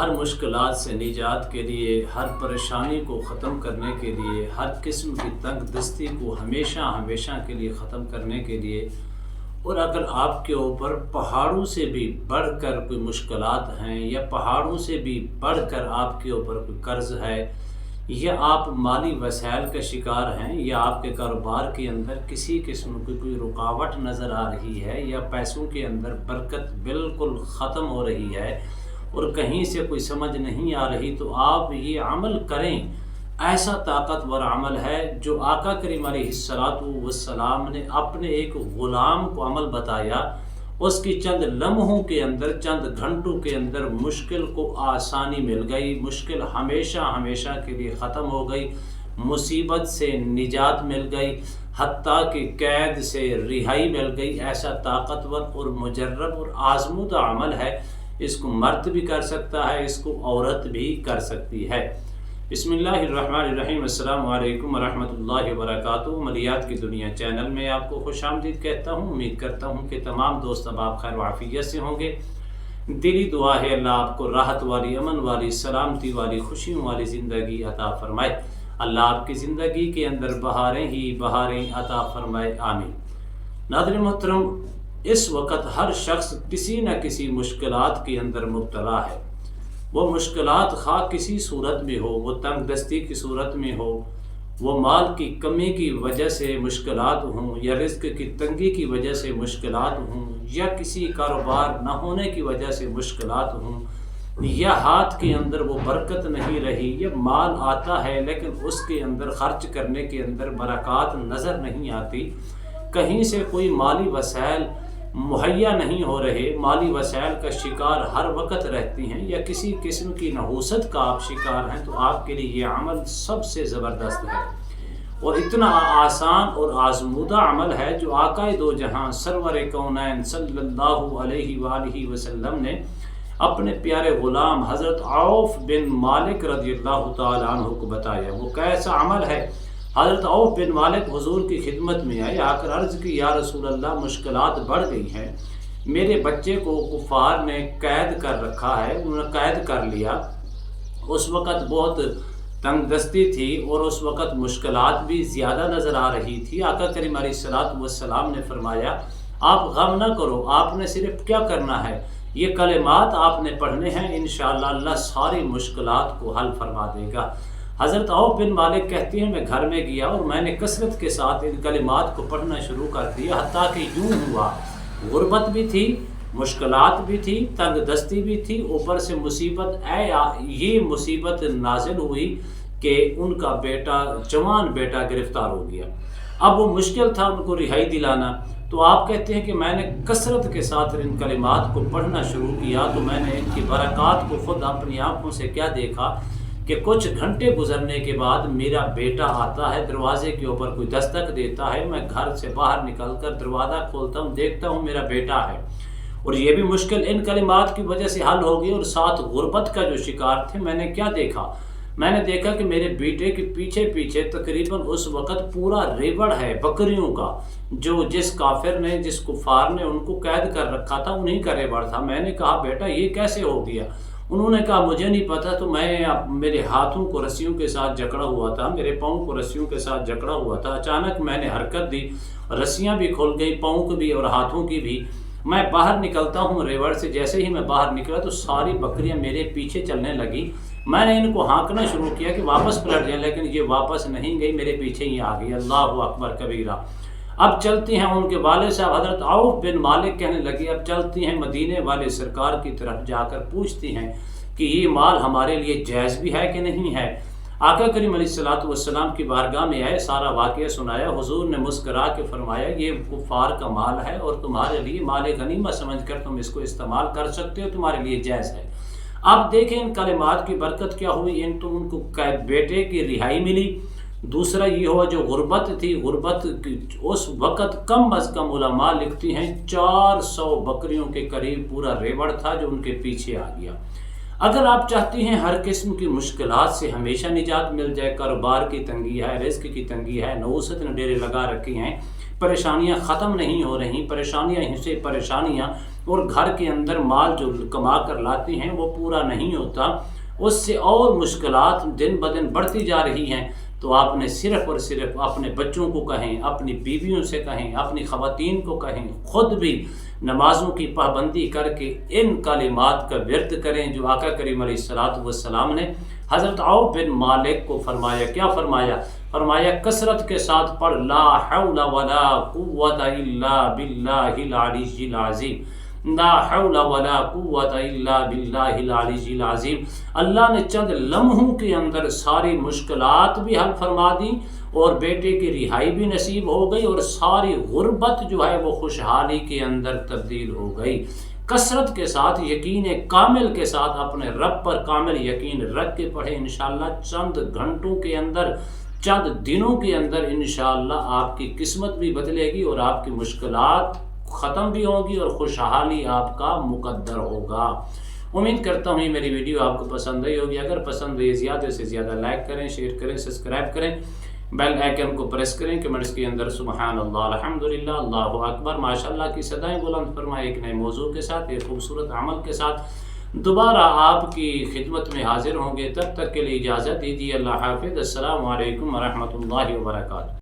ہر مشکلات سے نجات کے لیے، ہر پریشانی کو ختم کرنے کے لیے، ہر قسم کی تنگ دستی کو ہمیشہ کے لیے ختم کرنے کے لیے، اور اگر آپ کے اوپر پہاڑوں سے بھی بڑھ کر کوئی مشکلات ہیں یا پہاڑوں سے بھی بڑھ کر آپ کے اوپر کوئی قرض ہے یا آپ مالی وسائل کا شکار ہیں یا آپ کے کاروبار کے اندر کسی قسم کی کوئی رکاوٹ نظر آ رہی ہے یا پیسوں کے اندر برکت بالکل ختم ہو رہی ہے اور کہیں سے کوئی سمجھ نہیں آ رہی، تو آپ یہ عمل کریں۔ ایسا طاقتور عمل ہے جو آقا کریم علیہ الصلوۃ والسلام نے اپنے ایک غلام کو عمل بتایا، اس کی چند لمحوں کے اندر، چند گھنٹوں کے اندر مشکل کو آسانی مل گئی، مشکل ہمیشہ کے لیے ختم ہو گئی، مصیبت سے نجات مل گئی، حتیٰ کہ قید سے رہائی مل گئی۔ ایسا طاقتور اور مجرب اور آزمودہ عمل ہے، اس کو مرد بھی کر سکتا ہے، اس کو عورت بھی کر سکتی ہے۔ بسم اللہ الرحمن الرحیم۔ السلام علیکم ورحمۃ اللہ وبرکاتہ۔ عملیات کی دنیا چینل میں آپ کو خوش آمدید کہتا ہوں۔ امید کرتا ہوں کہ تمام دوست اب آپ خیر و عافیت سے ہوں گے۔ دلی دعا ہے اللہ آپ کو راحت والی، امن والی، سلامتی والی، خوشیوں والی زندگی عطا فرمائے۔ اللہ آپ کی زندگی کے اندر بہاریں ہی بہاریں عطا فرمائے، آمین۔ ناظرین محترم، اس وقت ہر شخص کسی نہ کسی مشکلات کے اندر مبتلا ہے۔ وہ مشکلات خواہ کسی صورت میں ہو، وہ تنگ دستی کی صورت میں ہو، وہ مال کی کمی کی وجہ سے مشکلات ہوں یا رزق کی تنگی کی وجہ سے مشکلات ہوں یا کسی کاروبار نہ ہونے کی وجہ سے مشکلات ہوں یا ہاتھ کے اندر وہ برکت نہیں رہی یا مال آتا ہے لیکن اس کے اندر خرچ کرنے کے اندر برکات نظر نہیں آتی، کہیں سے کوئی مالی وسائل مہیا نہیں ہو رہے، مالی وسائل کا شکار ہر وقت رہتی ہیں یا کسی قسم کی نحوست کا آپ شکار ہیں، تو آپ کے لیے یہ عمل سب سے زبردست ہے اور اتنا آسان اور آزمودہ عمل ہے جو آقا دو جہاں سرور کونین صلی اللہ علیہ وآلہ وسلم نے اپنے پیارے غلام حضرت عوف بن مالک رضی اللہ تعالیٰ عنہ کو بتایا۔ وہ کیسا عمل ہے؟ حضرت عوف بن مالک حضور کی خدمت میں آئے، آ کر عرض کی، یا رسول اللہ مشکلات بڑھ گئی ہیں، میرے بچے کو کفار نے قید کر رکھا ہے، انہوں نے قید کر لیا۔ اس وقت بہت تنگ دستی تھی اور اس وقت مشکلات بھی زیادہ نظر آ رہی تھی۔ آقا کریم علیہ الصلوۃ والسلام نے فرمایا، آپ غم نہ کرو، آپ نے صرف کیا کرنا ہے، یہ کلمات آپ نے پڑھنے ہیں، انشاءاللہ اللہ ساری مشکلات کو حل فرما دے گا۔ حضرت عوف بن مالک کہتے ہیں، میں گھر میں گیا اور میں نے کثرت کے ساتھ ان کلمات کو پڑھنا شروع کر دیا، حتیٰ کہ یوں ہوا، غربت بھی تھی، مشکلات بھی تھی، تنگ دستی بھی تھی، اوپر سے مصیبت یہ مصیبت نازل ہوئی کہ ان کا بیٹا، جوان بیٹا گرفتار ہو گیا۔ اب وہ مشکل تھا ان کو رہائی دلانا، تو آپ کہتے ہیں کہ میں نے کثرت کے ساتھ ان کلمات کو پڑھنا شروع کیا تو میں نے ان کی برکات کو خود اپنی آنکھوں سے کیا دیکھا کہ کچھ گھنٹے گزرنے کے بعد میرا بیٹا آتا ہے، دروازے کے اوپر کوئی دستک دیتا ہے، میں گھر سے باہر نکل کر دروازہ کھولتا ہوں، دیکھتا ہوں میرا بیٹا ہے، اور یہ بھی مشکل ان کلمات کی وجہ سے حل ہو گئی۔ اور ساتھ غربت کا جو شکار تھے، میں نے کیا دیکھا؟ میں نے دیکھا کہ میرے بیٹے کے پیچھے تقریباً اس وقت پورا ریوڑ ہے بکریوں کا، جو جس کافر نے، جس کفار نے ان کو قید کر رکھا تھا، انہیں کا ریوڑ تھا۔ میں نے کہا، بیٹا یہ کیسے ہو گیا؟ انہوں نے کہا، مجھے نہیں پتا، تو میں میرے ہاتھوں کو رسیوں کے ساتھ جکڑا ہوا تھا، میرے پاؤں کو رسیوں کے ساتھ جکڑا ہوا تھا، اچانک میں نے حرکت دی، رسیاں بھی کھل گئی، پاؤں کی بھی اور ہاتھوں کی بھی۔ میں باہر نکلتا ہوں ریوڑ سے، جیسے ہی میں باہر نکلا تو ساری بکریاں میرے پیچھے چلنے لگی۔ میں نے ان کو ہانکنا شروع کیا کہ واپس پلٹ جائیں، لیکن یہ واپس نہیں گئی، میرے پیچھے ہی آ گئی۔ اللہ اکبر کبیرہ۔ اب چلتی ہیں ان کے والد صاحب حضرت عوف بن مالک کہنے لگے، اب چلتی ہیں مدینے والے سرکار کی طرف، جا کر پوچھتی ہیں کہ یہ مال ہمارے لیے جائز بھی ہے کہ نہیں ہے۔ آقا کریم علیہ الصلوۃ والسلام کی بارگاہ میں آئے، سارا واقعہ سنایا، حضور نے مسکرا کے فرمایا، یہ کفار کا مال ہے اور تمہارے لیے مال غنیمت سمجھ کر تم اس کو استعمال کر سکتے ہو، تمہارے لیے جائز ہے۔ اب دیکھیں ان کلمات کی برکت کیا ہوئی، ان کو بیٹے کی رہائی ملی۔ دوسرا یہ ہوا جو غربت تھی، غربت اس وقت کم از کم علماء لکھتی ہیں 400 بکریوں کے قریب پورا ریوڑ تھا جو ان کے پیچھے آ گیا۔ اگر آپ چاہتی ہیں ہر قسم کی مشکلات سے ہمیشہ نجات مل جائے، کاروبار کی تنگی ہے، رزق کی تنگی ہے، نحوست نے ڈیرے لگا رکھی ہیں، پریشانیاں ختم نہیں ہو رہی، پریشانیاں ہی سے پریشانیاں اور گھر کے اندر مال جو کما کر لاتی ہیں وہ پورا نہیں ہوتا، اس سے اور مشکلات دن بدن بڑھتی جا رہی ہیں، تو آپ نے صرف اور صرف اپنے بچوں کو کہیں، اپنی بیویوں سے کہیں، اپنی خواتین کو کہیں، خود بھی نمازوں کی پابندی کر کے ان کلمات کا ورد کریں جو آقا کریم علیہ الصلوۃ والسلام نے حضرت عوف بن مالک کو فرمایا۔ کیا فرمایا؟ فرمایا کثرت کے ساتھ پڑھ لا حول ولا قوت الا باللہ العلی العظیم، لا حول ولا قوت الا باللہ العلی العظیم۔ اللہ نے چند لمحوں کے اندر ساری مشکلات بھی حل فرما دیں اور بیٹے کی رہائی بھی نصیب ہو گئی اور ساری غربت جو ہے وہ خوشحالی کے اندر تبدیل ہو گئی۔ کثرت کے ساتھ، یقین کامل کے ساتھ اپنے رب پر کامل یقین رکھ کے پڑھیں، انشاءاللہ چند گھنٹوں کے اندر، چند دنوں کے اندر انشاءاللہ آپ کی قسمت بھی بدلے گی اور آپ کی مشکلات ختم بھی ہوگی اور خوشحالی آپ کا مقدر ہوگا۔ امید کرتا ہوں یہ میری ویڈیو آپ کو پسند آئی ہوگی۔ اگر پسند ہوئی زیادہ سے زیادہ لائک کریں، شیئر کریں، سبسکرائب کریں، بیل آئیکن کو پریس کریں، کمنٹس کے اندر سبحان اللہ، الحمدللہ، اللہ اکبر، ماشاءاللہ کی صدائیں بلند فرمائے۔ ایک نئے موضوع کے ساتھ، ایک خوبصورت عمل کے ساتھ دوبارہ آپ کی خدمت میں حاضر ہوں گے۔ تب تک کے لیے اجازت دیجیے، اللہ حافظ، السلام علیکم ورحمۃ اللہ وبرکاتہ۔